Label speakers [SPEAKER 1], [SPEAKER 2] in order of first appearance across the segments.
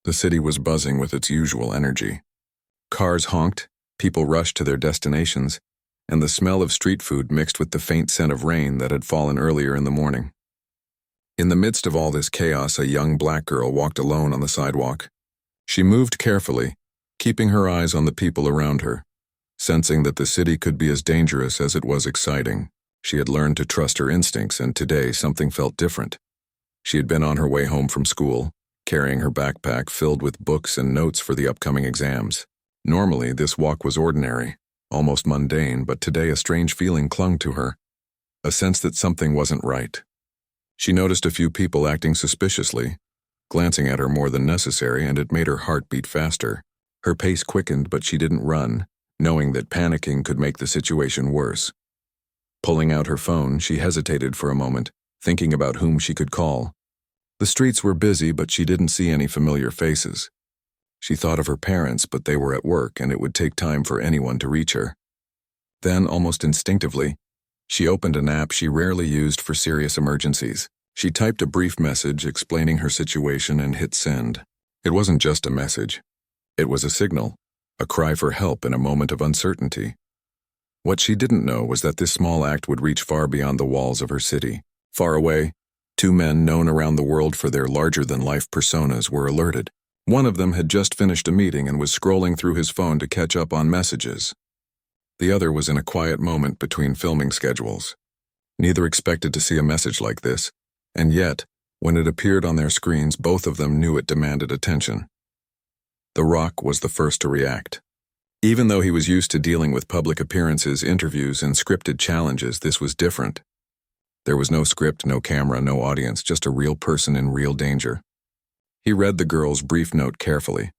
[SPEAKER 1] The city was buzzing with its usual energy. Cars honked, people rushed to their destinations, and the smell of street food mixed with the faint scent of rain that had fallen earlier in the morning. In the midst of all this chaos, a young black girl walked alone on the sidewalk. She moved carefully, keeping her eyes on the people around her, sensing that the city could be as dangerous as it was exciting. She had learned to trust her instincts, and today something felt different. She had been on her way home from school, carrying her backpack filled with books and notes for the upcoming exams. Normally, this walk was ordinary, almost mundane, but today a strange feeling clung to her, a sense that something wasn't right. She noticed a few people acting suspiciously, glancing at her more than necessary, and it made her heart beat faster. Her pace quickened, but she didn't run, knowing that panicking could make the situation worse. Pulling out her phone, she hesitated for a moment, thinking about whom she could call. The streets were busy, but she didn't see any familiar faces. She thought of her parents, but they were at work, and it would take time for anyone to reach her. Then, almost instinctively, she opened an app she rarely used for serious emergencies. She typed a brief message explaining her situation and hit send. It wasn't just a message. It was a signal, a cry for help in a moment of uncertainty. What she didn't know was that this small act would reach far beyond the walls of her city. Far away, two men known around the world for their larger-than-life personas were alerted. One of them had just finished a meeting and was scrolling through his phone to catch up on messages. The other was in a quiet moment between filming schedules. Neither expected to see a message like this, and yet, when it appeared on their screens, both of them knew it demanded attention. The Rock was the first to react. Even though he was used to dealing with public appearances, interviews, and scripted challenges, this was different. There was no script, no camera, no audience, just a real person in real danger. He read the girl's brief note carefully,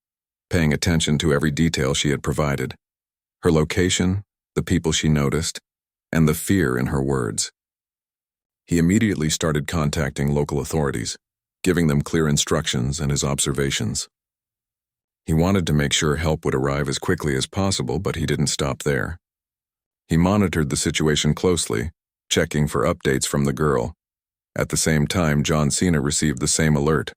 [SPEAKER 1] paying attention to every detail she had provided. Her location, the people she noticed, and the fear in her words. He immediately started contacting local authorities, giving them clear instructions and his observations. He wanted to make sure help would arrive as quickly as possible, but he didn't stop there. He monitored the situation closely, checking for updates from the girl. At the same time, Cena received the same alert.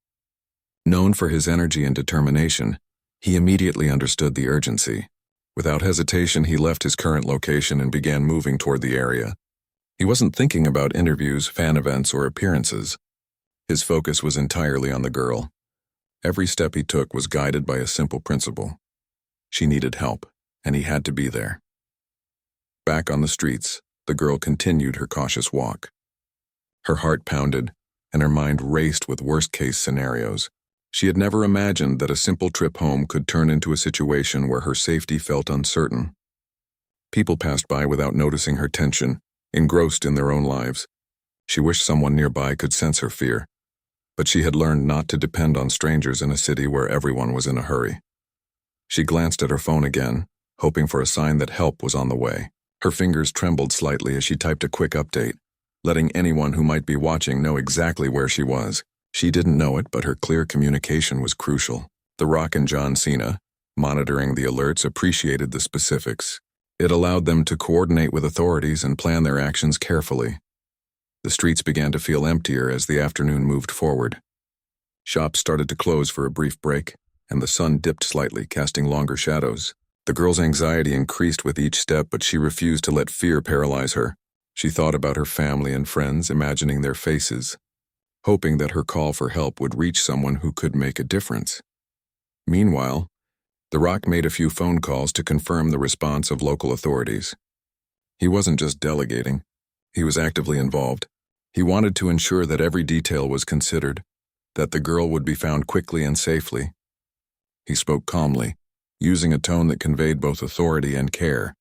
[SPEAKER 1] Known for his energy and determination, he immediately understood the urgency. Without hesitation, he left his current location and began moving toward the area. He wasn't thinking about interviews, fan events, or appearances. His focus was entirely on the girl. Every step he took was guided by a simple principle. She needed help, and he had to be there. Back on the streets, the girl continued her cautious walk. Her heart pounded, and her mind raced with worst-case scenarios. She had never imagined that a simple trip home could turn into a situation where her safety felt uncertain. People passed by without noticing her tension, engrossed in their own lives. She wished someone nearby could sense her fear, but she had learned not to depend on strangers in a city where everyone was in a hurry. She glanced at her phone again, hoping for a sign that help was on the way. Her fingers trembled slightly as she typed a quick update, letting anyone who might be watching know exactly where she was. She didn't know it, but her clear communication was crucial. The Rock and Cena, monitoring the alerts, appreciated the specifics. It allowed them to coordinate with authorities and plan their actions carefully. The streets began to feel emptier as the afternoon moved forward. Shops started to close for a brief break, and the sun dipped slightly, casting longer shadows. The girl's anxiety increased with each step, but she refused to let fear paralyze her. She thought about her family and friends, imagining their faces, hoping that her call for help would reach someone who could make a difference. Meanwhile, The Rock made a few phone calls to confirm the response of local authorities. He wasn't just delegating, he was actively involved. He wanted to ensure that every detail was considered, that the girl would be found quickly and safely. He spoke calmly, using a tone that conveyed both authority and care.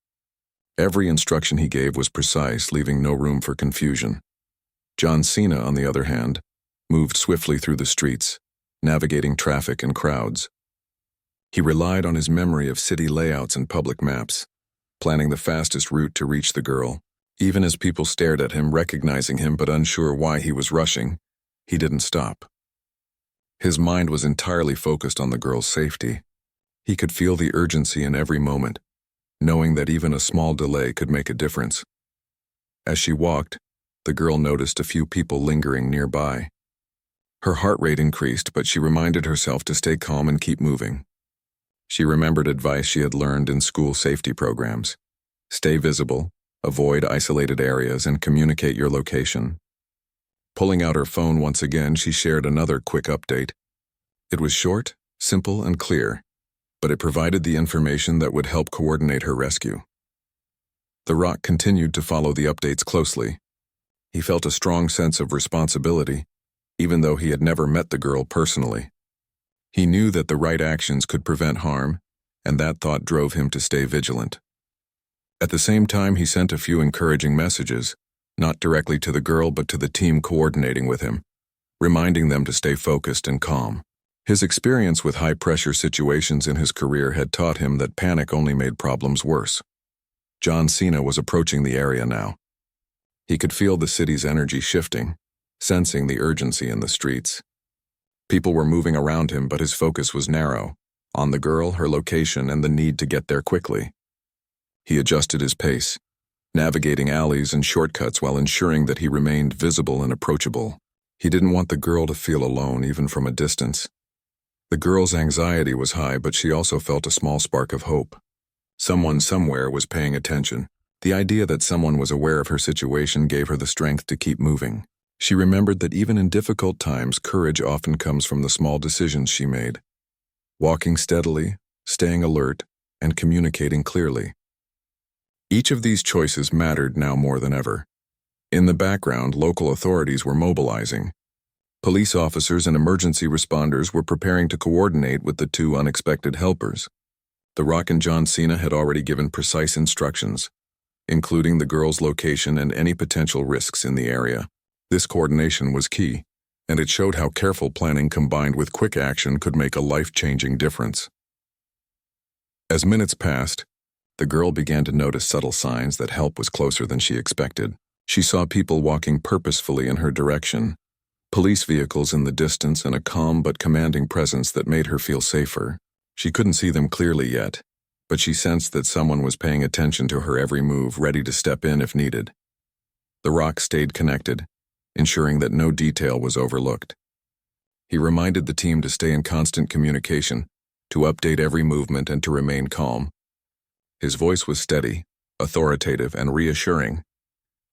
[SPEAKER 1] Every instruction he gave was precise, leaving no room for confusion. Cena, on the other hand, moved swiftly through the streets, navigating traffic and crowds. He relied on his memory of city layouts and public maps, planning the fastest route to reach the girl. Even as people stared at him, recognizing him but unsure why he was rushing, he didn't stop. His mind was entirely focused on the girl's safety. He could feel the urgency in every moment, knowing that even a small delay could make a difference. As she walked, the girl noticed a few people lingering nearby. Her heart rate increased, but she reminded herself to stay calm and keep moving. She remembered advice she had learned in school safety programs. Stay visible, avoid isolated areas, and communicate your location. Pulling out her phone once again, she shared another quick update. It was short, simple, and clear, but it provided the information that would help coordinate her rescue. The Rock continued to follow the updates closely. He felt a strong sense of responsibility, even though he had never met the girl personally. He knew that the right actions could prevent harm, and that thought drove him to stay vigilant. At the same time, he sent a few encouraging messages, not directly to the girl but to the team coordinating with him, reminding them to stay focused and calm. His experience with high-pressure situations in his career had taught him that panic only made problems worse. Cena was approaching the area now. He could feel the city's energy shifting, sensing the urgency in the streets. People were moving around him, but his focus was narrow, on the girl, her location, and the need to get there quickly. He adjusted his pace, navigating alleys and shortcuts while ensuring that he remained visible and approachable. He didn't want the girl to feel alone, even from a distance. The girl's anxiety was high, but she also felt a small spark of hope. Someone somewhere was paying attention. The idea that someone was aware of her situation gave her the strength to keep moving. She remembered that even in difficult times, courage often comes from the small decisions she made. Walking steadily, staying alert, and communicating clearly. Each of these choices mattered now more than ever. In the background, local authorities were mobilizing. Police officers and emergency responders were preparing to coordinate with the two unexpected helpers. The Rock and Cena had already given precise instructions, including the girl's location and any potential risks in the area. This coordination was key, and it showed how careful planning combined with quick action could make a life-changing difference. As minutes passed, the girl began to notice subtle signs that help was closer than she expected. She saw people walking purposefully in her direction, police vehicles in the distance, and a calm but commanding presence that made her feel safer. She couldn't see them clearly yet, but she sensed that someone was paying attention to her every move, ready to step in if needed. The Rock stayed connected, ensuring that no detail was overlooked. He reminded the team to stay in constant communication, to update every movement, and to remain calm. His voice was steady, authoritative, and reassuring,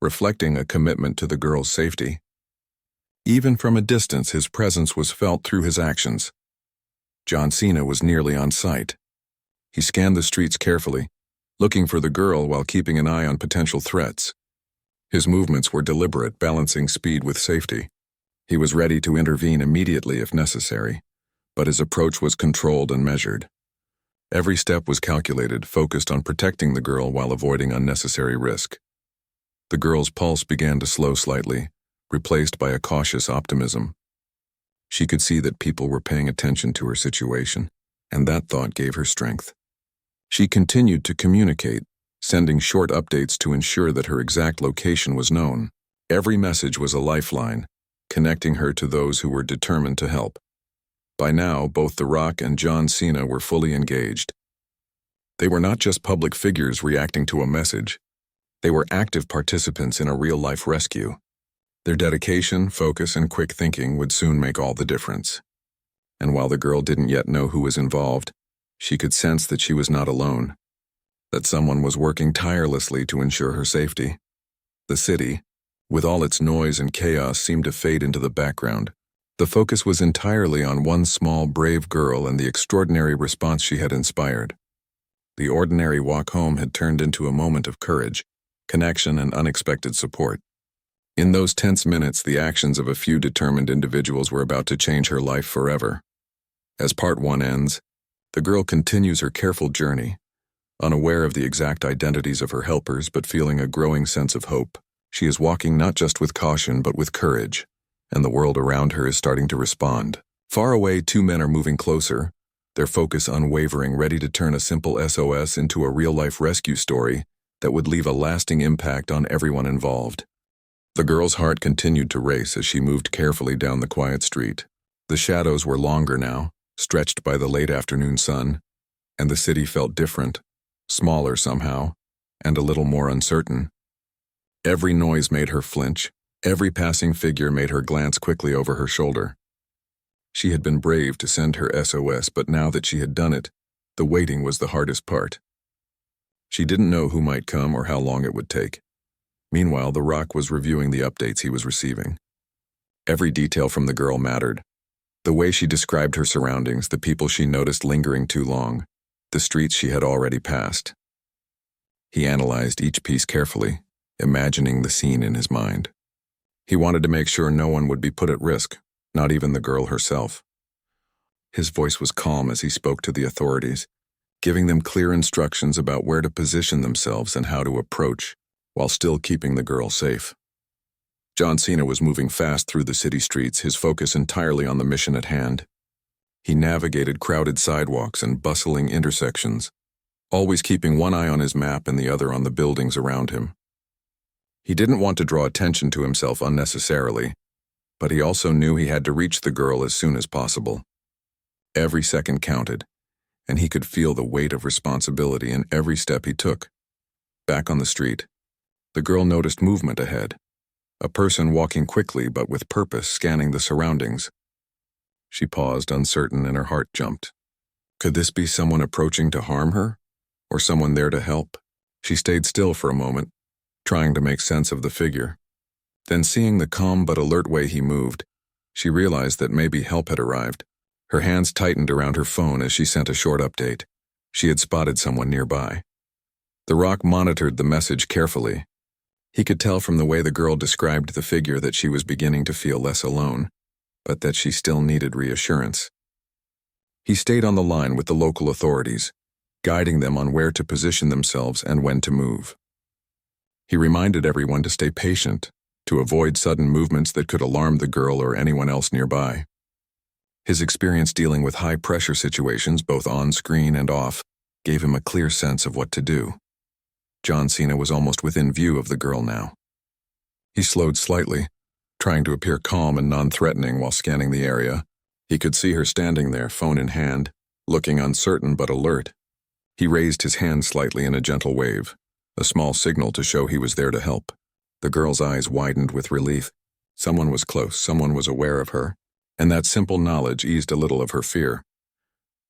[SPEAKER 1] reflecting a commitment to the girl's safety. Even from a distance, his presence was felt through his actions. Cena was nearly on sight. He scanned the streets carefully, looking for the girl while keeping an eye on potential threats. His movements were deliberate, balancing speed with safety. He was ready to intervene immediately if necessary, but his approach was controlled and measured. Every step was calculated, focused on protecting the girl while avoiding unnecessary risk. The girl's pulse began to slow slightly, replaced by a cautious optimism. She could see that people were paying attention to her situation, and that thought gave her strength. She continued to communicate, sending short updates to ensure that her exact location was known. Every message was a lifeline, connecting her to those who were determined to help. By now, both The Rock and Cena were fully engaged. They were not just public figures reacting to a message. They were active participants in a real-life rescue. Their dedication, focus, and quick thinking would soon make all the difference. And while the girl didn't yet know who was involved, she could sense that she was not alone, that someone was working tirelessly to ensure her safety. The city, with all its noise and chaos, seemed to fade into the background. The focus was entirely on one small, brave girl and the extraordinary response she had inspired. The ordinary walk home had turned into a moment of courage, connection, and unexpected support. In those tense minutes, the actions of a few determined individuals were about to change her life forever. As part 1 ends, the girl continues her careful journey, unaware of the exact identities of her helpers but feeling a growing sense of hope. She is walking not just with caution but with courage, and the world around her is starting to respond. Far away, two men are moving closer, their focus unwavering, ready to turn a simple SOS into a real-life rescue story that would leave a lasting impact on everyone involved. The girl's heart continued to race as she moved carefully down the quiet street. The shadows were longer now, stretched by the late afternoon sun, and the city felt different, smaller somehow, and a little more uncertain. Every noise made her flinch, every passing figure made her glance quickly over her shoulder. She had been brave to send her SOS, but now that she had done it, the waiting was the hardest part. She didn't know who might come or how long it would take. Meanwhile, The Rock was reviewing the updates he was receiving. Every detail from the girl mattered. The way she described her surroundings, the people she noticed lingering too long, the streets she had already passed. He analyzed each piece carefully, imagining the scene in his mind. He wanted to make sure no one would be put at risk, not even the girl herself. His voice was calm as he spoke to the authorities, giving them clear instructions about where to position themselves and how to approach, while still keeping the girl safe. John Cena was moving fast through the city streets, his focus entirely on the mission at hand. He navigated crowded sidewalks and bustling intersections, always keeping one eye on his map and the other on the buildings around him. He didn't want to draw attention to himself unnecessarily, but he also knew he had to reach the girl as soon as possible. Every second counted, and he could feel the weight of responsibility in every step he took. Back on the street, the girl noticed movement ahead. A person walking quickly but with purpose, scanning the surroundings. She paused, uncertain, and her heart jumped. Could this be someone approaching to harm her? Or someone there to help? She stayed still for a moment, trying to make sense of the figure. Then, seeing the calm but alert way he moved, she realized that maybe help had arrived. Her hands tightened around her phone as she sent a short update. She had spotted someone nearby. The Rock monitored the message carefully. He could tell from the way the girl described the figure that she was beginning to feel less alone, but that she still needed reassurance. He stayed on the line with the local authorities, guiding them on where to position themselves and when to move. He reminded everyone to stay patient, to avoid sudden movements that could alarm the girl or anyone else nearby. His experience dealing with high-pressure situations, both on-screen and off, gave him a clear sense of what to do. John Cena was almost within view of the girl now. He slowed slightly, trying to appear calm and non-threatening while scanning the area. He could see her standing there, phone in hand, looking uncertain but alert. He raised his hand slightly in a gentle wave, a small signal to show he was there to help. The girl's eyes widened with relief. Someone was close, someone was aware of her, and that simple knowledge eased a little of her fear.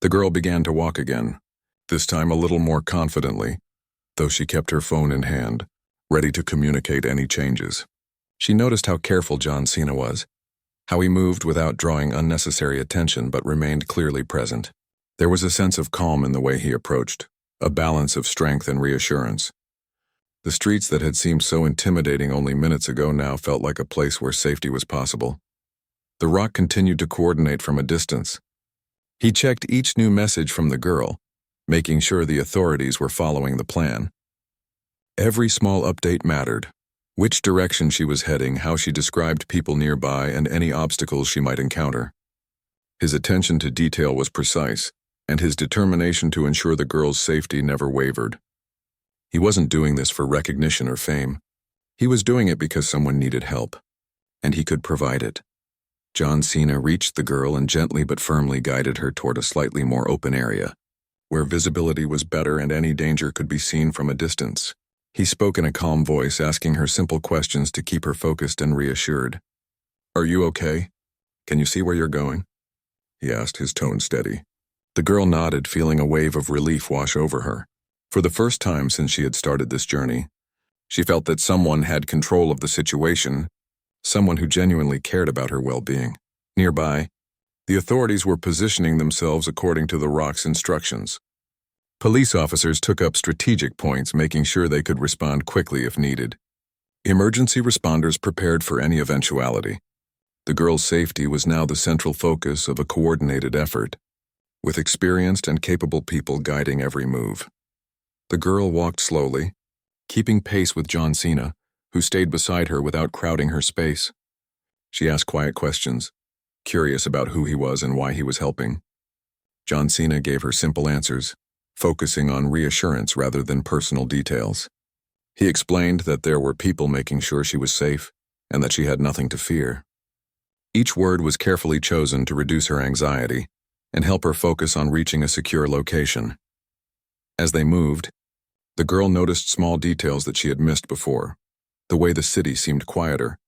[SPEAKER 1] The girl began to walk again, this time a little more confidently, though she kept her phone in hand, ready to communicate any changes. She noticed how careful John Cena was, how he moved without drawing unnecessary attention but remained clearly present. There was a sense of calm in the way he approached, a balance of strength and reassurance. The streets that had seemed so intimidating only minutes ago now felt like a place where safety was possible. The Rock continued to coordinate from a distance. He checked each new message from the girl, making sure the authorities were following the plan. Every small update mattered. Which direction she was heading, how she described people nearby, and any obstacles she might encounter. His attention to detail was precise, and his determination to ensure the girl's safety never wavered. He wasn't doing this for recognition or fame. He was doing it because someone needed help, and he could provide it. John Cena reached the girl and gently but firmly guided her toward a slightly more open area, where visibility was better and any danger could be seen from a distance. He spoke in a calm voice, asking her simple questions to keep her focused and reassured. "Are you okay? Can you see where you're going?" he asked, his tone steady. The girl nodded, feeling a wave of relief wash over her. For the first time since she had started this journey, she felt that someone had control of the situation, someone who genuinely cared about her well-being. Nearby, the authorities were positioning themselves according to the Rock's instructions. Police officers took up strategic points, making sure they could respond quickly if needed. Emergency responders prepared for any eventuality. The girl's safety was now the central focus of a coordinated effort, with experienced and capable people guiding every move. The girl walked slowly, keeping pace with John Cena, who stayed beside her without crowding her space. She asked quiet questions, curious about who he was and why he was helping. John Cena gave her simple answers, focusing on reassurance rather than personal details. He explained that there were people making sure she was safe and that she had nothing to fear. Each word was carefully chosen to reduce her anxiety and help her focus on reaching a secure location. As they moved, the girl noticed small details that she had missed before. The way the city seemed quieter,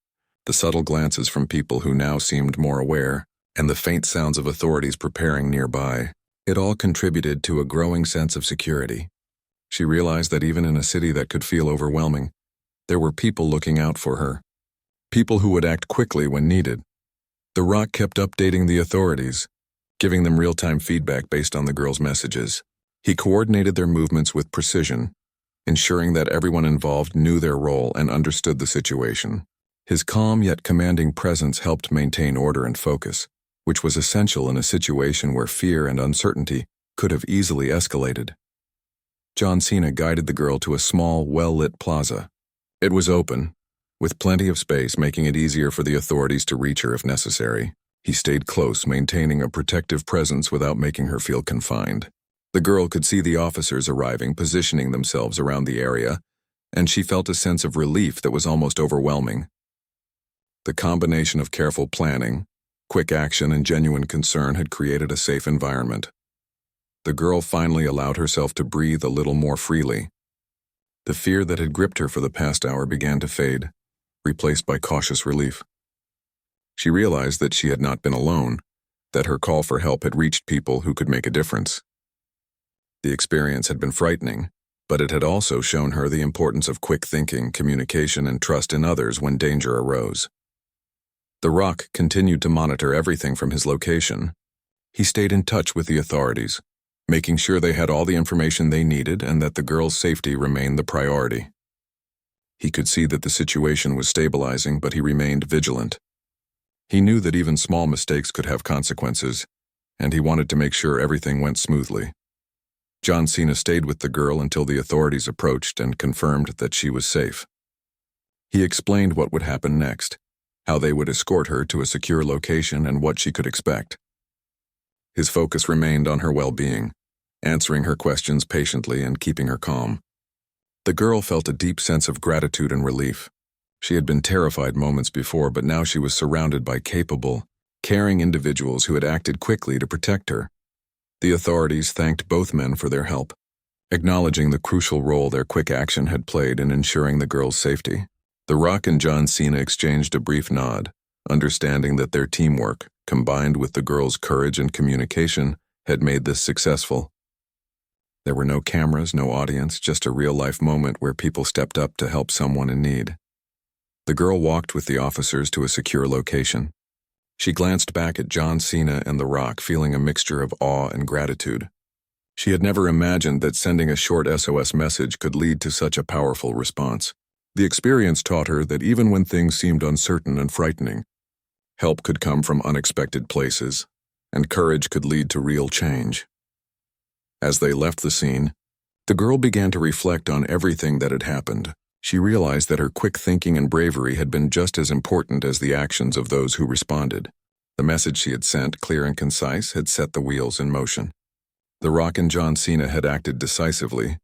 [SPEAKER 1] the subtle glances from people who now seemed more aware, and the faint sounds of authorities preparing nearby. It all contributed to a growing sense of security. She realized that even in a city that could feel overwhelming, there were people looking out for her. People who would act quickly when needed. The Rock kept updating the authorities, giving them real-time feedback based on the girl's messages. He coordinated their movements with precision, ensuring that everyone involved knew their role and understood the situation. His calm yet commanding presence helped maintain order and focus, which was essential in a situation where fear and uncertainty could have easily escalated. Cena guided the girl to a small, well-lit plaza. It was open, with plenty of space, making it easier for the authorities to reach her if necessary. He stayed close, maintaining a protective presence without making her feel confined. The girl could see the officers arriving, positioning themselves around the area, and she felt a sense of relief that was almost overwhelming. The combination of careful planning, quick action, and genuine concern had created a safe environment. The girl finally allowed herself to breathe a little more freely. The fear that had gripped her for the past hour began to fade, replaced by cautious relief. She realized that she had not been alone, that her call for help had reached people who could make a difference. The experience had been frightening, but it had also shown her the importance of quick thinking, communication, and trust in others when danger arose. The Rock continued to monitor everything from his location. He stayed in touch with the authorities, making sure they had all the information they needed and that the girl's safety remained the priority. He could see that the situation was stabilizing, but he remained vigilant. He knew that even small mistakes could have consequences, and he wanted to make sure everything went smoothly. Cena stayed with the girl until the authorities approached and confirmed that she was safe. He explained what would happen next, how they would escort her to a secure location and what she could expect. His focus remained on her well-being, answering her questions patiently and keeping her calm. The girl felt a deep sense of gratitude and relief. She had been terrified moments before, but now she was surrounded by capable, caring individuals who had acted quickly to protect her. The authorities thanked both men for their help, acknowledging the crucial role their quick action had played in ensuring the girl's safety. The Rock and Cena exchanged a brief nod, understanding that their teamwork, combined with the girl's courage and communication, had made this successful. There were no cameras, no audience, just a real-life moment where people stepped up to help someone in need. The girl walked with the officers to a secure location. She glanced back at Cena and The Rock, feeling a mixture of awe and gratitude. She had never imagined that sending a short SOS message could lead to such a powerful response. The experience taught her that even when things seemed uncertain and frightening, help could come from unexpected places, and courage could lead to real change. As they left the scene, the girl began to reflect on everything that had happened. She realized that her quick thinking and bravery had been just as important as the actions of those who responded. The message she had sent, clear and concise, had set the wheels in motion. The Rock and Cena had acted decisively,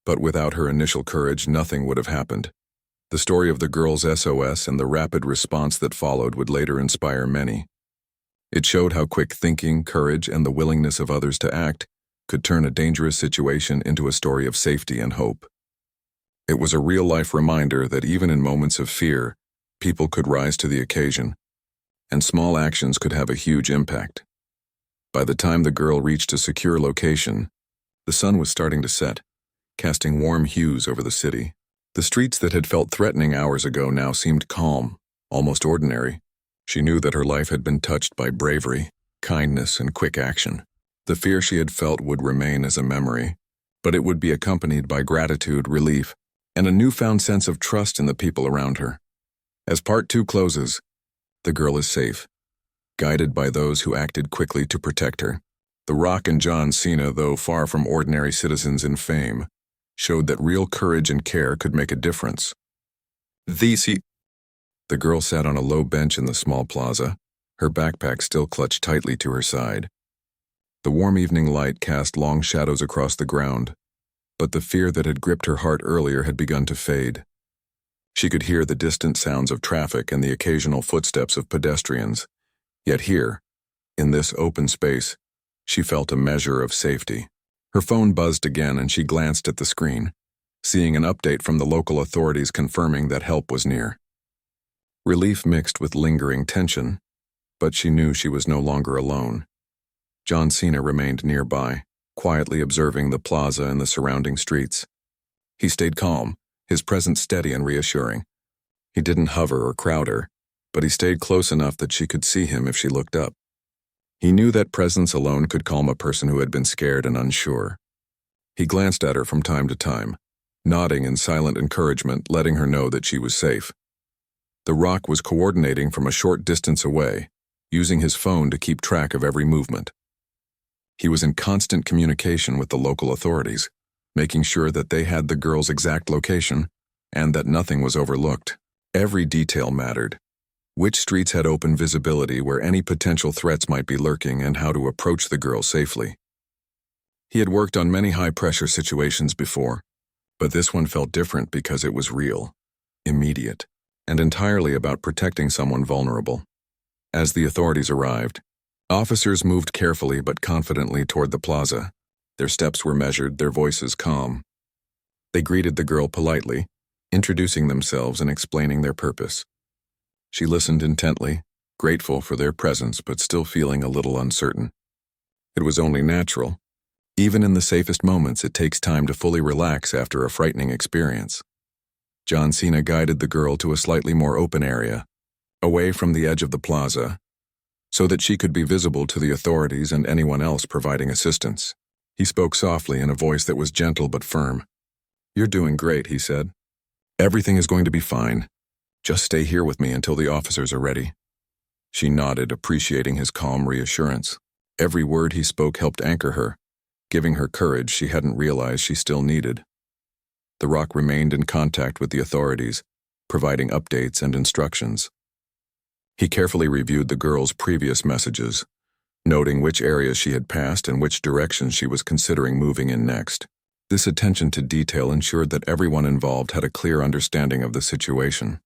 [SPEAKER 1] but without her initial courage, nothing would have happened. The story of the girl's SOS and the rapid response that followed would later inspire many. It showed how quick thinking, courage, and the willingness of others to act could turn a dangerous situation into a story of safety and hope. It was a real-life reminder that even in moments of fear, people could rise to the occasion, and small actions could have a huge impact. By the time the girl reached a secure location, the sun was starting to set, casting warm hues over the city. The streets that had felt threatening hours ago now seemed calm, almost ordinary. She knew that her life had been touched by bravery, kindness, and quick action. The fear she had felt would remain as a memory, but it would be accompanied by gratitude, relief, and a newfound sense of trust in the people around her. As Part 2 closes, the girl is safe, guided by those who acted quickly to protect her. The Rock and Cena, though far from ordinary citizens in fame, showed that real courage and care could make a difference. The girl sat on a low bench in the small plaza, her backpack still clutched tightly to her side. The warm evening light cast long shadows across the ground, but the fear that had gripped her heart earlier had begun to fade. She could hear the distant sounds of traffic and the occasional footsteps of pedestrians, yet here, in this open space, she felt a measure of safety. Her phone buzzed again and she glanced at the screen, seeing an update from the local authorities confirming that help was near. Relief mixed with lingering tension, but she knew she was no longer alone. John Cena remained nearby, quietly observing the plaza and the surrounding streets. He stayed calm, his presence steady and reassuring. He didn't hover or crowd her, but he stayed close enough that she could see him if she looked up. He knew that presence alone could calm a person who had been scared and unsure. He glanced at her from time to time, nodding in silent encouragement, letting her know that she was safe. The Rock was coordinating from a short distance away, using his phone to keep track of every movement. He was in constant communication with the local authorities, making sure that they had the girl's exact location and that nothing was overlooked. Every detail mattered. Which streets had open visibility where any potential threats might be lurking and how to approach the girl safely. He had worked on many high-pressure situations before, but this one felt different because it was real, immediate, and entirely about protecting someone vulnerable. As the authorities arrived, officers moved carefully but confidently toward the plaza. Their steps were measured, their voices calm. They greeted the girl politely, introducing themselves and explaining their purpose. She listened intently, grateful for their presence but still feeling a little uncertain. It was only natural. Even in the safest moments, it takes time to fully relax after a frightening experience. John Cena guided the girl to a slightly more open area, away from the edge of the plaza, so that she could be visible to the authorities and anyone else providing assistance. He spoke softly in a voice that was gentle but firm. "You're doing great," he said. "Everything is going to be fine. Just stay here with me until the officers are ready." She nodded, appreciating his calm reassurance. Every word he spoke helped anchor her, giving her courage she hadn't realized she still needed. The Rock remained in contact with the authorities, providing updates and instructions. He carefully reviewed the girl's previous messages, noting which areas she had passed and which directions she was considering moving in next. This attention to detail ensured that everyone involved had a clear understanding of the situation.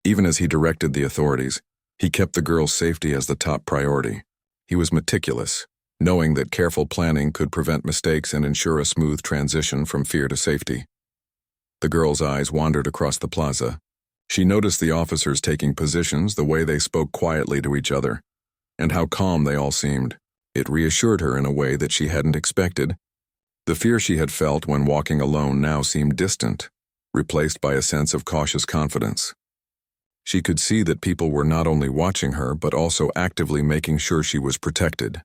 [SPEAKER 1] Even as he directed the authorities, he kept the girl's safety as the top priority. He was meticulous, knowing that careful planning could prevent mistakes and ensure a smooth transition from fear to safety. The girl's eyes wandered across the plaza. She noticed the officers taking positions, the way they spoke quietly to each other, and how calm they all seemed. It reassured her in a way that she hadn't expected. The fear she had felt when walking alone now seemed distant, replaced by a sense of cautious confidence. She could see that people were not only watching her but also actively making sure she was protected.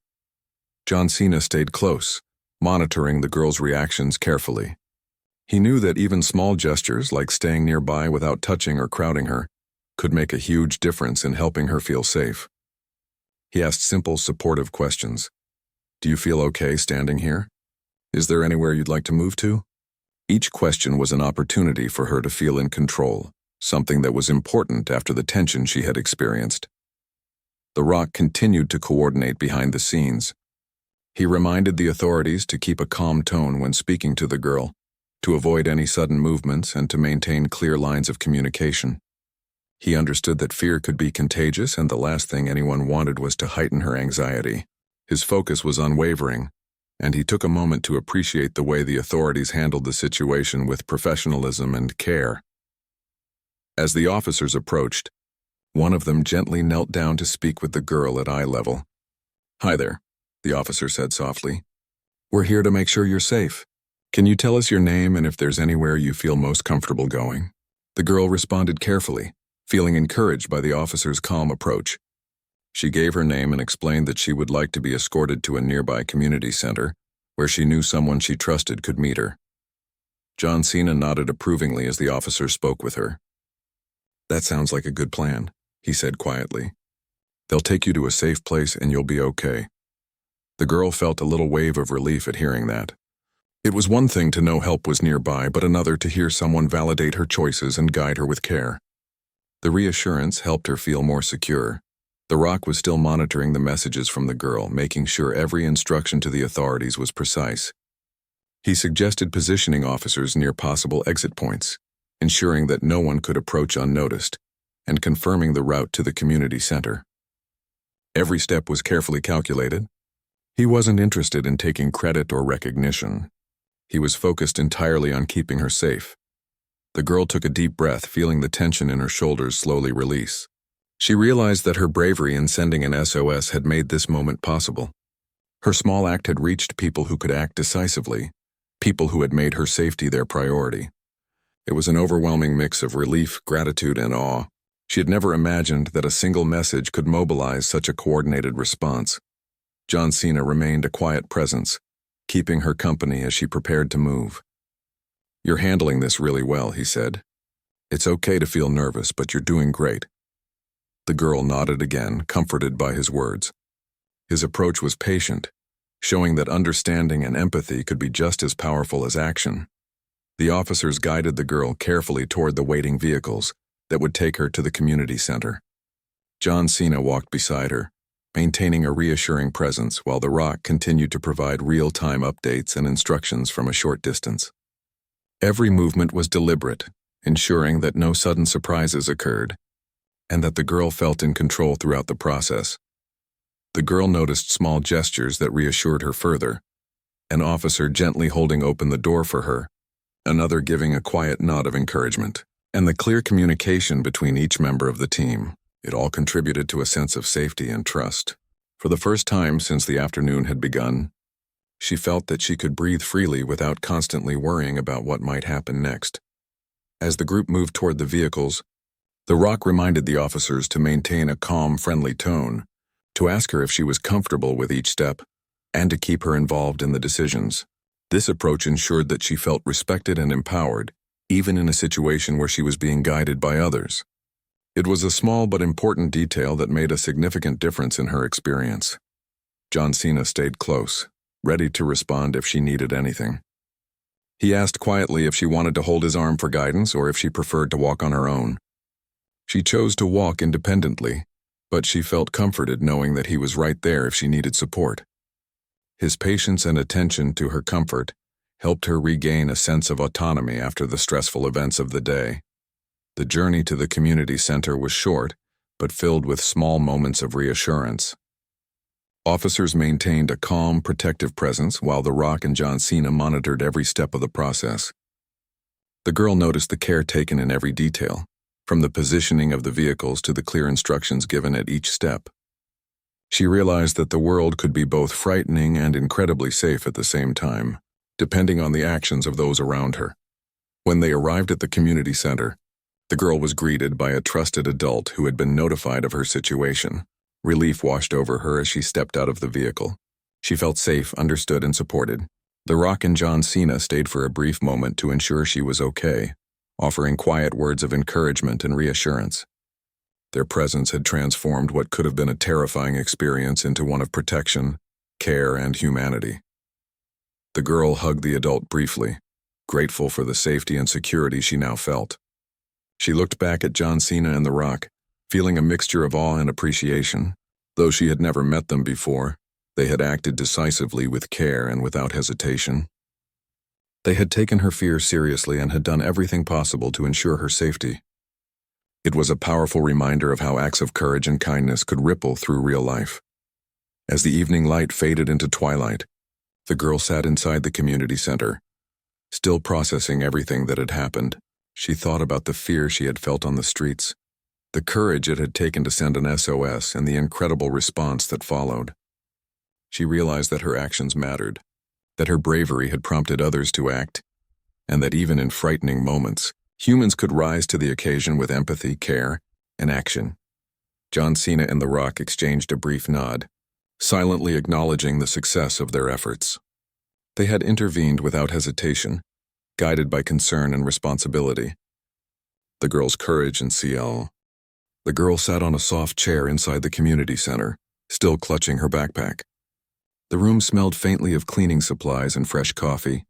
[SPEAKER 1] John Cena stayed close, monitoring the girl's reactions carefully. He knew that even small gestures, like staying nearby without touching or crowding her, could make a huge difference in helping her feel safe. He asked simple, supportive questions. "Do you feel okay standing here? Is there anywhere you'd like to move to?" Each question was an opportunity for her to feel in control, something that was important after the tension she had experienced. The Rock continued to coordinate behind the scenes. He reminded the authorities to keep a calm tone when speaking to the girl, to avoid any sudden movements and to maintain clear lines of communication. He understood that fear could be contagious and the last thing anyone wanted was to heighten her anxiety. His focus was unwavering, and he took a moment to appreciate the way the authorities handled the situation with professionalism and care. As the officers approached, one of them gently knelt down to speak with the girl at eye level. "Hi there," the officer said softly. "We're here to make sure you're safe. Can you tell us your name and if there's anywhere you feel most comfortable going?" The girl responded carefully, feeling encouraged by the officer's calm approach. She gave her name and explained that she would like to be escorted to a nearby community center, where she knew someone she trusted could meet her. John Cena nodded approvingly as the officer spoke with her. "That sounds like a good plan," he said quietly. "They'll take you to a safe place and you'll be okay." The girl felt a little wave of relief at hearing that. It was one thing to know help was nearby, but another to hear someone validate her choices and guide her with care. The reassurance helped her feel more secure. The Rock was still monitoring the messages from the girl, making sure every instruction to the authorities was precise. He suggested positioning officers near possible exit points, ensuring that no one could approach unnoticed, and confirming the route to the community center. Every step was carefully calculated. He wasn't interested in taking credit or recognition. He was focused entirely on keeping her safe. The girl took a deep breath, feeling the tension in her shoulders slowly release. She realized that her bravery in sending an SOS had made this moment possible. Her small act had reached people who could act decisively, people who had made her safety their priority. It was an overwhelming mix of relief, gratitude, and awe. She had never imagined that a single message could mobilize such a coordinated response. John Cena remained a quiet presence, keeping her company as she prepared to move. "You're handling this really well," he said. "It's okay to feel nervous, but you're doing great." The girl nodded again, comforted by his words. His approach was patient, showing that understanding and empathy could be just as powerful as action. The officers guided the girl carefully toward the waiting vehicles that would take her to the community center. John Cena walked beside her, maintaining a reassuring presence while The Rock continued to provide real-time updates and instructions from a short distance. Every movement was deliberate, ensuring that no sudden surprises occurred, and that the girl felt in control throughout the process. The girl noticed small gestures that reassured her further, an officer gently holding open the door for her, another giving a quiet nod of encouragement, and the clear communication between each member of the team. It all contributed to a sense of safety and trust. For the first time since the afternoon had begun, she felt that she could breathe freely without constantly worrying about what might happen next. As the group moved toward the vehicles, The Rock reminded the officers to maintain a calm, friendly tone, to ask her if she was comfortable with each step, and to keep her involved in the decisions. This approach ensured that she felt respected and empowered, even in a situation where she was being guided by others. It was a small but important detail that made a significant difference in her experience. John Cena stayed close, ready to respond if she needed anything. He asked quietly if she wanted to hold his arm for guidance or if she preferred to walk on her own. She chose to walk independently, but she felt comforted knowing that he was right there if she needed support. His patience and attention to her comfort helped her regain a sense of autonomy after the stressful events of the day. The journey to the community center was short, but filled with small moments of reassurance. Officers maintained a calm, protective presence while The Rock and John Cena monitored every step of the process. The girl noticed the care taken in every detail, from the positioning of the vehicles to the clear instructions given at each step. She realized that the world could be both frightening and incredibly safe at the same time, depending on the actions of those around her. When they arrived at the community center, the girl was greeted by a trusted adult who had been notified of her situation. Relief washed over her as she stepped out of the vehicle. She felt safe, understood, and supported. The Rock and John Cena stayed for a brief moment to ensure she was okay, offering quiet words of encouragement and reassurance. Their presence had transformed what could have been a terrifying experience into one of protection, care, and humanity. The girl hugged the adult briefly, grateful for the safety and security she now felt. She looked back at John Cena and The Rock, feeling a mixture of awe and appreciation. Though she had never met them before, they had acted decisively with care and without hesitation. They had taken her fear seriously and had done everything possible to ensure her safety. It was a powerful reminder of how acts of courage and kindness could ripple through real life. As the evening light faded into twilight, the girl sat inside the community center. Still processing everything that had happened, she thought about the fear she had felt on the streets, the courage it had taken to send an SOS, and the incredible response that followed. She realized that her actions mattered, that her bravery had prompted others to act, and that even in frightening moments, humans could rise to the occasion with empathy, care, and action. John Cena and The Rock exchanged a brief nod, silently acknowledging the success of their efforts. They had intervened without hesitation, guided by concern and responsibility. The girl's courage and CL. The girl sat on a soft chair inside the community center, still clutching her backpack. The room smelled faintly of cleaning supplies and fresh coffee,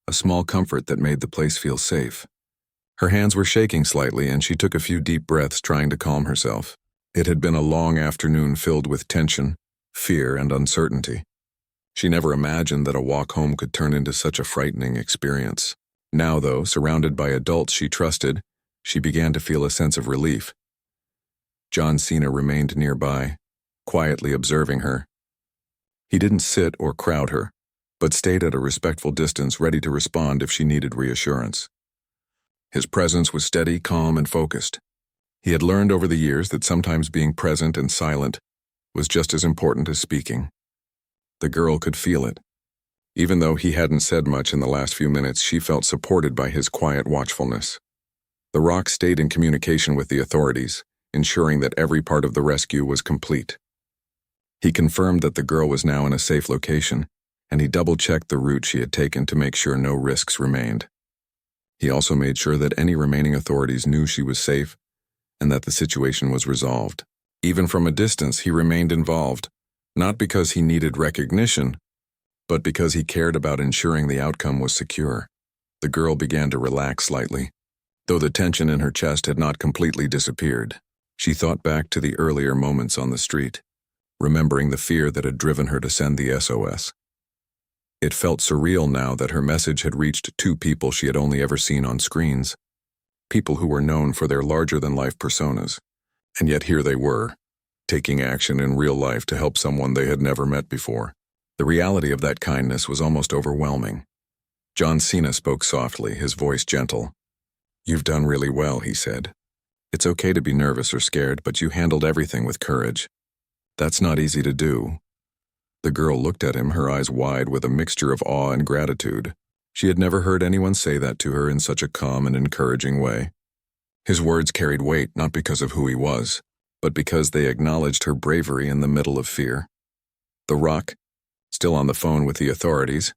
[SPEAKER 1] a small comfort that made the place feel safe. Her hands were shaking slightly, and she took a few deep breaths trying to calm herself. It had been a long afternoon filled with tension, fear, and uncertainty. She never imagined that a walk home could turn into such a frightening experience. Now, though, surrounded by adults she trusted, she began to feel a sense of relief. John Cena remained nearby, quietly observing her. He didn't sit or crowd her, but stayed at a respectful distance, ready to respond if she needed reassurance. His presence was steady, calm, and focused. He had learned over the years that sometimes being present and silent was just as important as speaking. The girl could feel it. Even though he hadn't said much in the last few minutes, she felt supported by his quiet watchfulness. The Rock stayed in communication with the authorities, ensuring that every part of the rescue was complete. He confirmed that the girl was now in a safe location, and he double-checked the route she had taken to make sure no risks remained. He also made sure that any remaining authorities knew she was safe and that the situation was resolved. Even from a distance, he remained involved, not because he needed recognition, but because he cared about ensuring the outcome was secure. The girl began to relax slightly. Though the tension in her chest had not completely disappeared, she thought back to the earlier moments on the street, remembering the fear that had driven her to send the SOS. It felt surreal now that her message had reached two people she had only ever seen on screens, people who were known for their larger-than-life personas, and yet here they were, taking action in real life to help someone they had never met before. The reality of that kindness was almost overwhelming. John Cena spoke softly, his voice gentle. "You've done really well," he said. "It's okay to be nervous or scared, but you handled everything with courage. That's not easy to do." The girl looked at him, her eyes wide with a mixture of awe and gratitude. She had never heard anyone say that to her in such a calm and encouraging way. His words carried weight not because of who he was, but because they acknowledged her bravery in the middle of fear. The Rock, still on the phone with the authorities,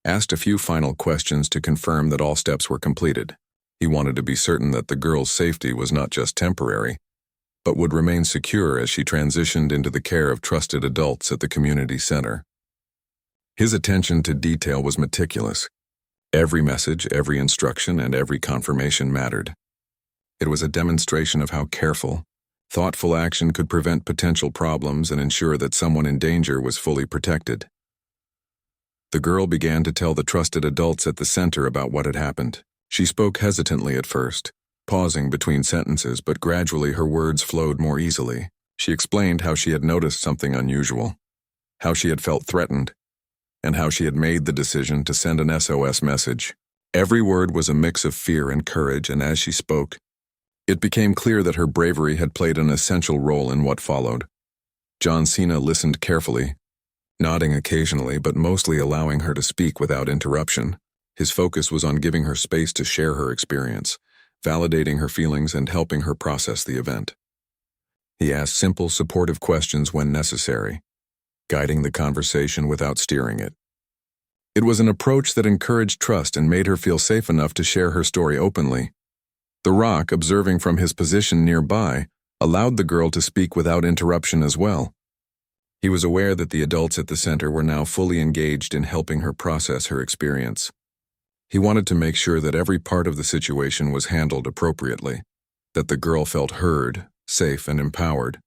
[SPEAKER 1] asked a few final questions to confirm that all steps were completed. He wanted to be certain that the girl's safety was not just temporary, but would remain secure as she transitioned into the care of trusted adults at the community center. His attention to detail was meticulous. Every message, every instruction, and every confirmation mattered. It was a demonstration of how careful, thoughtful action could prevent potential problems and ensure that someone in danger was fully protected. The girl began to tell the trusted adults at the center about what had happened. She spoke hesitantly at first, pausing between sentences, but gradually her words flowed more easily. She explained how she had noticed something unusual, how she had felt threatened, and how she had made the decision to send an SOS message. Every word was a mix of fear and courage, and as she spoke, it became clear that her bravery had played an essential role in what followed. John Cena listened carefully, nodding occasionally but mostly allowing her to speak without interruption. His focus was on giving her space to share her experience, validating her feelings and helping her process the event. He asked simple, supportive questions when necessary, guiding the conversation without steering it. It was an approach that encouraged trust and made her feel safe enough to share her story openly. The Rock, observing from his position nearby, allowed the girl to speak without interruption as well. He was aware that the adults at the center were now fully engaged in helping her process her experience. He wanted to make sure that every part of the situation was handled appropriately, that the girl felt heard, safe, and empowered.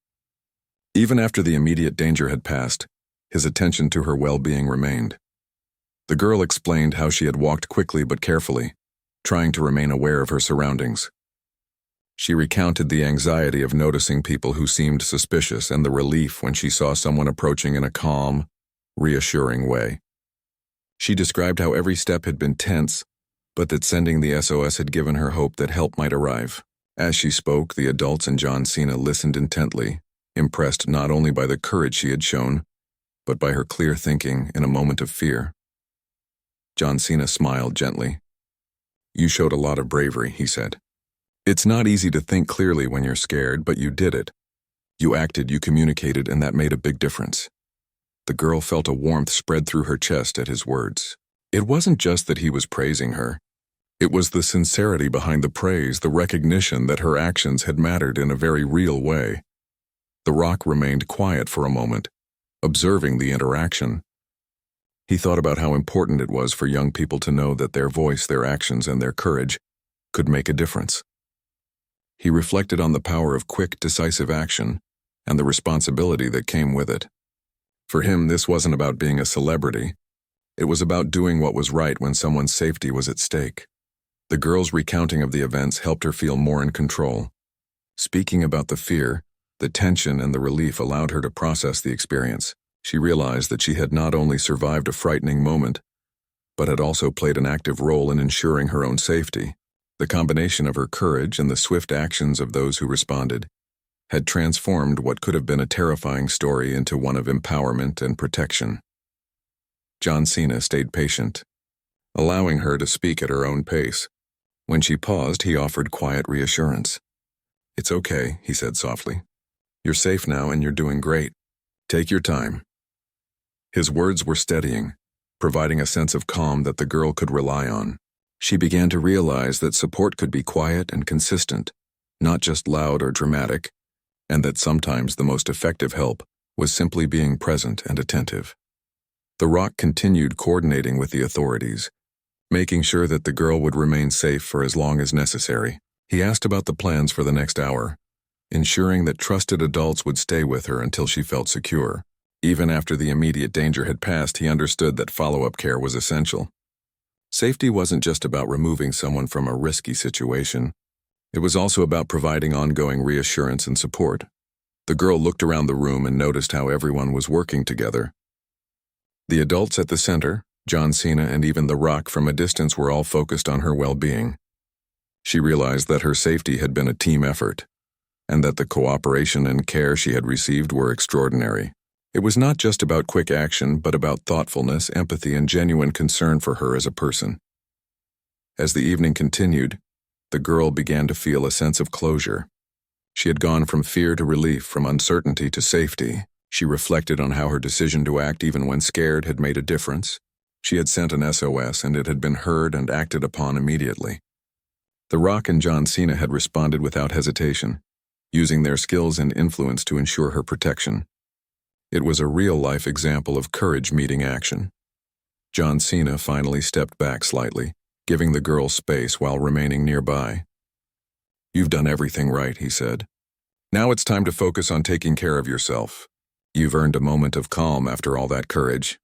[SPEAKER 1] Even after the immediate danger had passed, his attention to her well-being remained. The girl explained how she had walked quickly but carefully, trying to remain aware of her surroundings. She recounted the anxiety of noticing people who seemed suspicious and the relief when she saw someone approaching in a calm, reassuring way. She described how every step had been tense, but that sending the SOS had given her hope that help might arrive. As she spoke, the adults and John Cena listened intently, impressed not only by the courage she had shown, but by her clear thinking in a moment of fear. John Cena smiled gently. "You showed a lot of bravery," he said. "It's not easy to think clearly when you're scared, but you did it. You acted, you communicated, and that made a big difference." The girl felt a warmth spread through her chest at his words. It wasn't just that he was praising her. It was the sincerity behind the praise, the recognition that her actions had mattered in a very real way. The Rock remained quiet for a moment, observing the interaction. He thought about how important it was for young people to know that their voice, their actions, and their courage could make a difference. He reflected on the power of quick, decisive action and the responsibility that came with it. For him, this wasn't about being a celebrity. It was about doing what was right when someone's safety was at stake. The girl's recounting of the events helped her feel more in control. Speaking about the fear, the tension, and the relief allowed her to process the experience. She realized that she had not only survived a frightening moment, but had also played an active role in ensuring her own safety. The combination of her courage and the swift actions of those who responded had transformed what could have been a terrifying story into one of empowerment and protection. John Cena stayed patient, allowing her to speak at her own pace. When she paused, he offered quiet reassurance. "It's okay," he said softly. "You're safe now and you're doing great. Take your time." His words were steadying, providing a sense of calm that the girl could rely on. She began to realize that support could be quiet and consistent, not just loud or dramatic, and that sometimes the most effective help was simply being present and attentive. The Rock continued coordinating with the authorities, making sure that the girl would remain safe for as long as necessary. He asked about the plans for the next hour, ensuring that trusted adults would stay with her until she felt secure. Even after the immediate danger had passed, he understood that follow-up care was essential. Safety wasn't just about removing someone from a risky situation. It was also about providing ongoing reassurance and support. The girl looked around the room and noticed how everyone was working together. The adults at the center, John Cena and even The Rock from a distance, were all focused on her well-being. She realized that her safety had been a team effort, and that the cooperation and care she had received were extraordinary. It was not just about quick action, but about thoughtfulness, empathy, and genuine concern for her as a person. As the evening continued, the girl began to feel a sense of closure. She had gone from fear to relief, from uncertainty to safety. She reflected on how her decision to act even when scared had made a difference. She had sent an SOS and it had been heard and acted upon immediately. The Rock and John Cena had responded without hesitation, using their skills and influence to ensure her protection. It was a real-life example of courage meeting action. John Cena finally stepped back slightly, giving the girl space while remaining nearby. "You've done everything right," he said. "Now it's time to focus on taking care of yourself. You've earned a moment of calm after all that courage."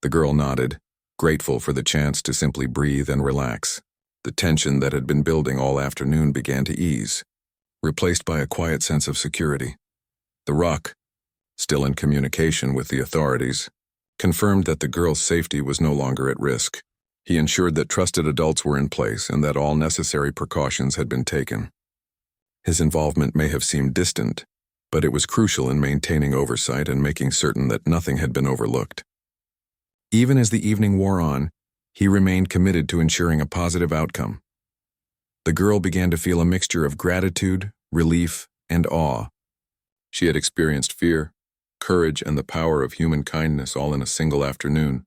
[SPEAKER 1] The girl nodded, grateful for the chance to simply breathe and relax. The tension that had been building all afternoon began to ease, replaced by a quiet sense of security. The Rock, still in communication with the authorities, confirmed that the girl's safety was no longer at risk. He ensured that trusted adults were in place and that all necessary precautions had been taken. His involvement may have seemed distant, but it was crucial in maintaining oversight and making certain that nothing had been overlooked. Even as the evening wore on, he remained committed to ensuring a positive outcome. The girl began to feel a mixture of gratitude, relief, and awe. She had experienced fear, courage, and the power of human kindness all in a single afternoon.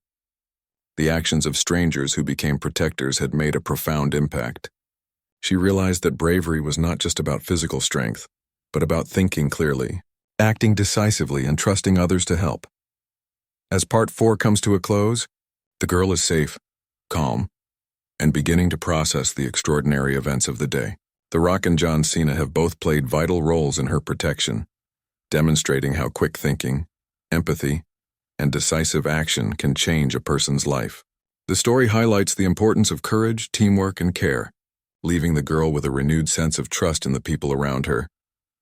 [SPEAKER 1] The actions of strangers who became protectors had made a profound impact. She realized that bravery was not just about physical strength, but about thinking clearly, acting decisively, and trusting others to help. As Part 4 comes to a close, the girl is safe, calm, and beginning to process the extraordinary events of the day. The Rock and John Cena have both played vital roles in her protection, demonstrating how quick thinking, empathy, and decisive action can change a person's life. The story highlights the importance of courage, teamwork, and care, leaving the girl with a renewed sense of trust in the people around her,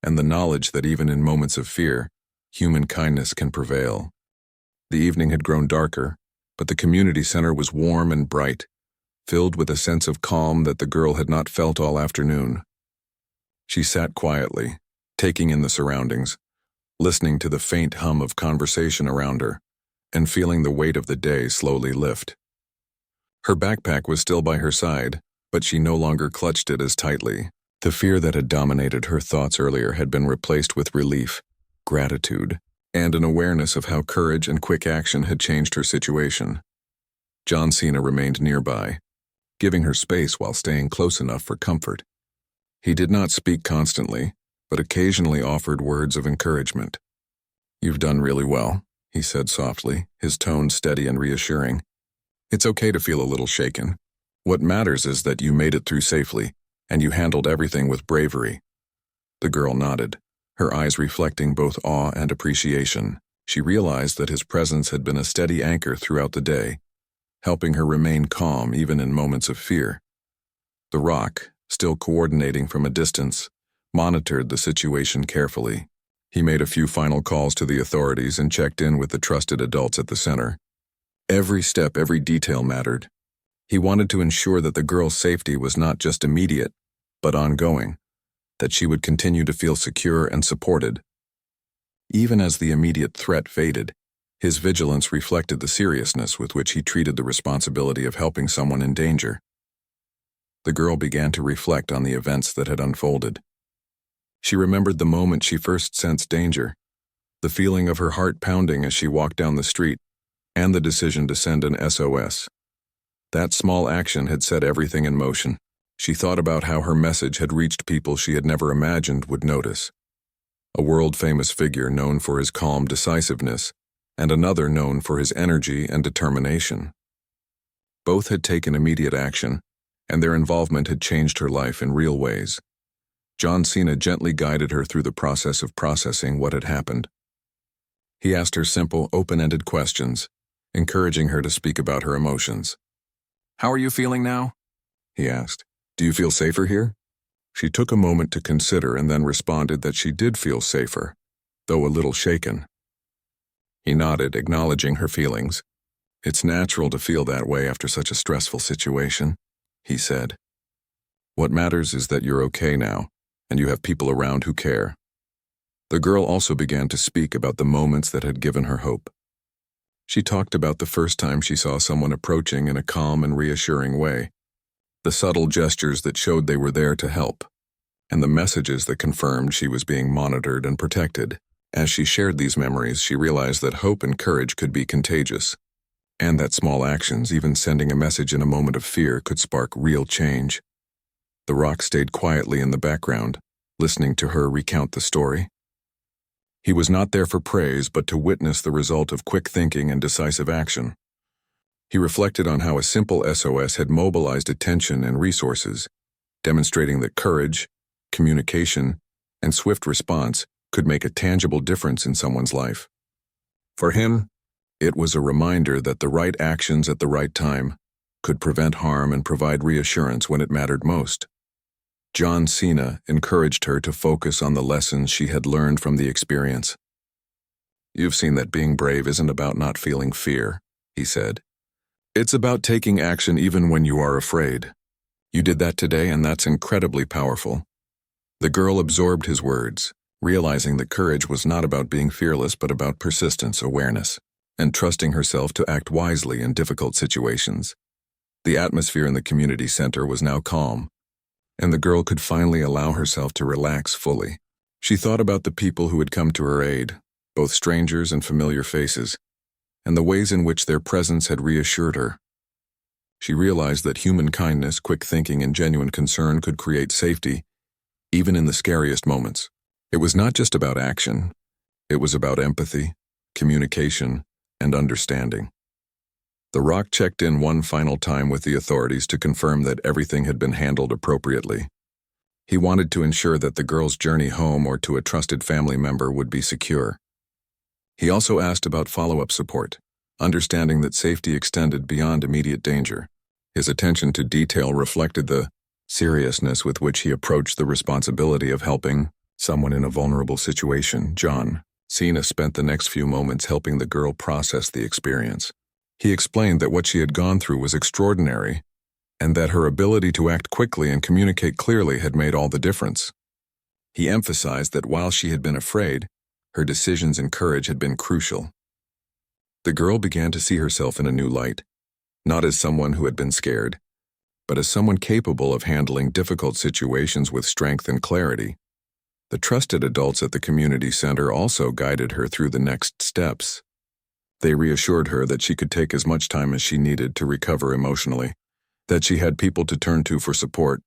[SPEAKER 1] and the knowledge that even in moments of fear, human kindness can prevail. The evening had grown darker, but the community center was warm and bright, filled with a sense of calm that the girl had not felt all afternoon. She sat quietly, taking in the surroundings, listening to the faint hum of conversation around her, and feeling the weight of the day slowly lift. Her backpack was still by her side, but she no longer clutched it as tightly. The fear that had dominated her thoughts earlier had been replaced with relief, gratitude, and an awareness of how courage and quick action had changed her situation. John Cena remained nearby, giving her space while staying close enough for comfort. He did not speak constantly, but occasionally offered words of encouragement. "You've done really well," he said softly, his tone steady and reassuring. "It's okay to feel a little shaken. What matters is that you made it through safely, and you handled everything with bravery." The girl nodded, her eyes reflecting both awe and appreciation. She realized that his presence had been a steady anchor throughout the day, helping her remain calm even in moments of fear. The Rock, still coordinating from a distance, monitored the situation carefully. He made a few final calls to the authorities and checked in with the trusted adults at the center. Every step, every detail mattered, He wanted to ensure that the girl's safety was not just immediate, but ongoing, that she would continue to feel secure and supported. Even as the immediate threat faded, his vigilance reflected the seriousness with which he treated the responsibility of helping someone in danger. The girl began to reflect on the events that had unfolded. She remembered the moment she first sensed danger, the feeling of her heart pounding as she walked down the street, and the decision to send an SOS. That small action had set everything in motion. She thought about how her message had reached people she had never imagined would notice. A world-famous figure known for his calm decisiveness, and another known for his energy and determination. Both had taken immediate action, and their involvement had changed her life in real ways. Cena gently guided her through the process of processing what had happened. He asked her simple, open-ended questions, encouraging her to speak about her emotions. "How are you feeling now?" he asked. "Do you feel safer here?" She took a moment to consider and then responded that she did feel safer, though a little shaken. He nodded, acknowledging her feelings. "It's natural to feel that way after such a stressful situation," he said. "What matters is that you're okay now, and you have people around who care." The girl also began to speak about the moments that had given her hope. She talked about the first time she saw someone approaching in a calm and reassuring way, the subtle gestures that showed they were there to help, and the messages that confirmed she was being monitored and protected. As she shared these memories, she realized that hope and courage could be contagious, and that small actions, even sending a message in a moment of fear, could spark real change. The Rock stayed quietly in the background, listening to her recount the story. He was not there for praise, but to witness the result of quick thinking and decisive action. He reflected on how a simple SOS had mobilized attention and resources, demonstrating that courage, communication, and swift response could make a tangible difference in someone's life. For him, it was a reminder that the right actions at the right time could prevent harm and provide reassurance when it mattered most. Cena encouraged her to focus on the lessons she had learned from the experience. "You've seen that being brave isn't about not feeling fear," he said. "It's about taking action even when you are afraid. You did that today, and that's incredibly powerful." The girl absorbed his words, realizing that courage was not about being fearless but about persistence, awareness, and trusting herself to act wisely in difficult situations. The atmosphere in the community center was now calm, and the girl could finally allow herself to relax fully. She thought about the people who had come to her aid, both strangers and familiar faces, and the ways in which their presence had reassured her. She realized that human kindness, quick thinking, and genuine concern could create safety, even in the scariest moments. It was not just about action. It was about empathy, communication, and understanding. The Rock checked in one final time with the authorities to confirm that everything had been handled appropriately. He wanted to ensure that the girl's journey home or to a trusted family member would be secure. He also asked about follow-up support, understanding that safety extended beyond immediate danger. His attention to detail reflected the seriousness with which he approached the responsibility of helping someone in a vulnerable situation. Cena spent the next few moments helping the girl process the experience. He explained that what she had gone through was extraordinary, and that her ability to act quickly and communicate clearly had made all the difference. He emphasized that while she had been afraid, her decisions and courage had been crucial. The girl began to see herself in a new light, not as someone who had been scared, but as someone capable of handling difficult situations with strength and clarity. The trusted adults at the community center also guided her through the next steps. They reassured her that she could take as much time as she needed to recover emotionally, that she had people to turn to for support,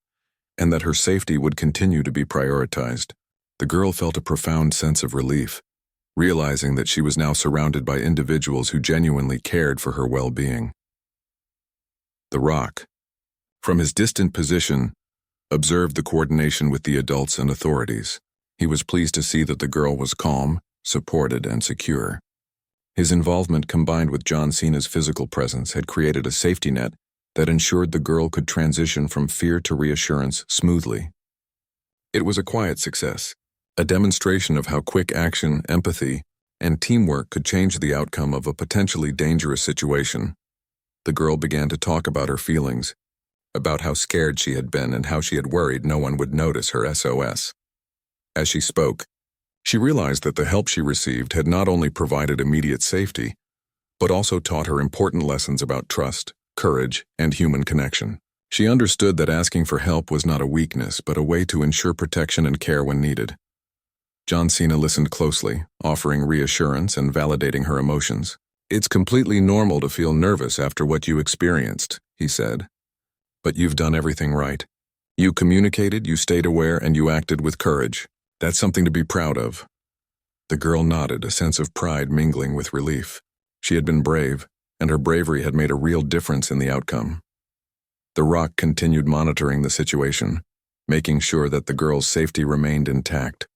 [SPEAKER 1] and that her safety would continue to be prioritized. The girl felt a profound sense of relief, realizing that she was now surrounded by individuals who genuinely cared for her well-being. The Rock, from his distant position, observed the coordination with the adults and authorities. He was pleased to see that the girl was calm, supported, and secure. His involvement, combined with Cena's physical presence, had created a safety net that ensured the girl could transition from fear to reassurance smoothly. It was a quiet success, a demonstration of how quick action, empathy, and teamwork could change the outcome of a potentially dangerous situation. The girl began to talk about her feelings, about how scared she had been and how she had worried no one would notice her SOS. As she spoke, she realized that the help she received had not only provided immediate safety, but also taught her important lessons about trust, courage, and human connection. She understood that asking for help was not a weakness, but a way to ensure protection and care when needed. Cena listened closely, offering reassurance and validating her emotions. "It's completely normal to feel nervous after what you experienced," he said. "But you've done everything right. You communicated, you stayed aware, and you acted with courage. That's something to be proud of." The girl nodded, a sense of pride mingling with relief. She had been brave, and her bravery had made a real difference in the outcome. The Rock continued monitoring the situation, making sure that the girl's safety remained intact.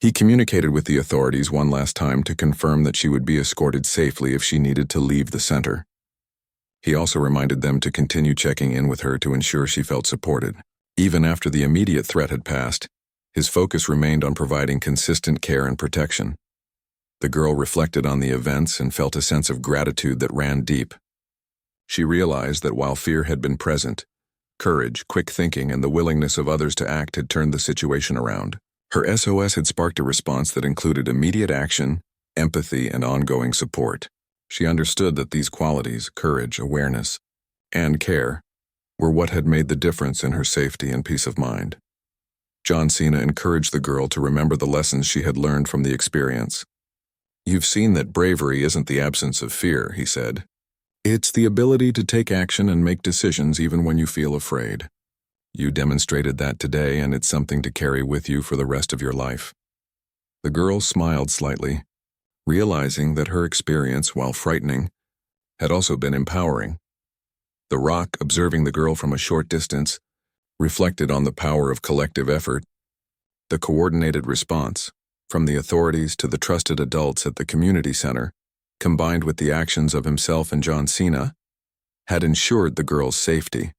[SPEAKER 1] He communicated with the authorities one last time to confirm that she would be escorted safely if she needed to leave the center. He also reminded them to continue checking in with her to ensure she felt supported. Even after the immediate threat had passed, his focus remained on providing consistent care and protection. The girl reflected on the events and felt a sense of gratitude that ran deep. She realized that while fear had been present, courage, quick thinking, and the willingness of others to act had turned the situation around. Her SOS had sparked a response that included immediate action, empathy, and ongoing support. She understood that these qualities, courage, awareness, and care, were what had made the difference in her safety and peace of mind. Cena encouraged the girl to remember the lessons she had learned from the experience. "You've seen that bravery isn't the absence of fear," he said. "It's the ability to take action and make decisions even when you feel afraid. You demonstrated that today, and it's something to carry with you for the rest of your life." The girl smiled slightly, realizing that her experience, while frightening, had also been empowering. The Rock, observing the girl from a short distance, reflected on the power of collective effort. The coordinated response, from the authorities to the trusted adults at the community center, combined with the actions of himself and Cena, had ensured the girl's safety.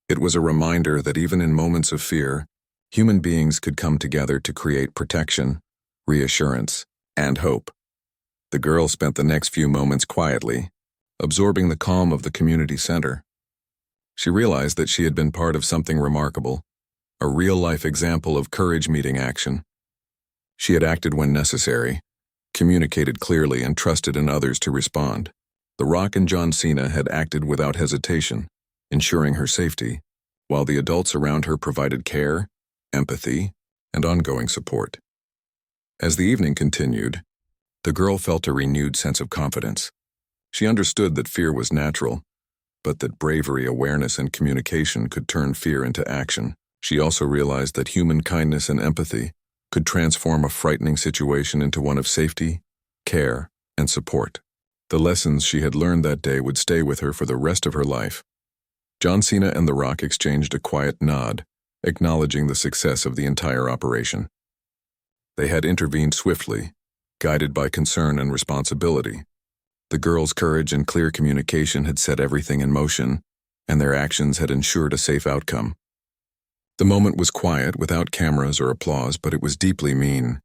[SPEAKER 1] It was a reminder that even in moments of fear, human beings could come together to create protection, reassurance, and hope. The girl spent the next few moments quietly, absorbing the calm of the community center. She realized that she had been part of something remarkable, a real-life example of courage meeting action. She had acted when necessary, communicated clearly, and trusted in others to respond. The Rock and Cena had acted without hesitation, ensuring her safety, while the adults around her provided care, empathy, and ongoing support. As the evening continued, the girl felt a renewed sense of confidence. She understood that fear was natural, but that bravery, awareness, and communication could turn fear into action. She also realized that human kindness and empathy could transform a frightening situation into one of safety, care, and support. The lessons she had learned that day would stay with her for the rest of her life. Cena and The Rock exchanged a quiet nod, acknowledging the success of the entire operation. They had intervened swiftly, guided by concern and responsibility. The girl's courage and clear communication had set everything in motion, and their actions had ensured a safe outcome. The moment was quiet, without cameras or applause, but it was deeply mean.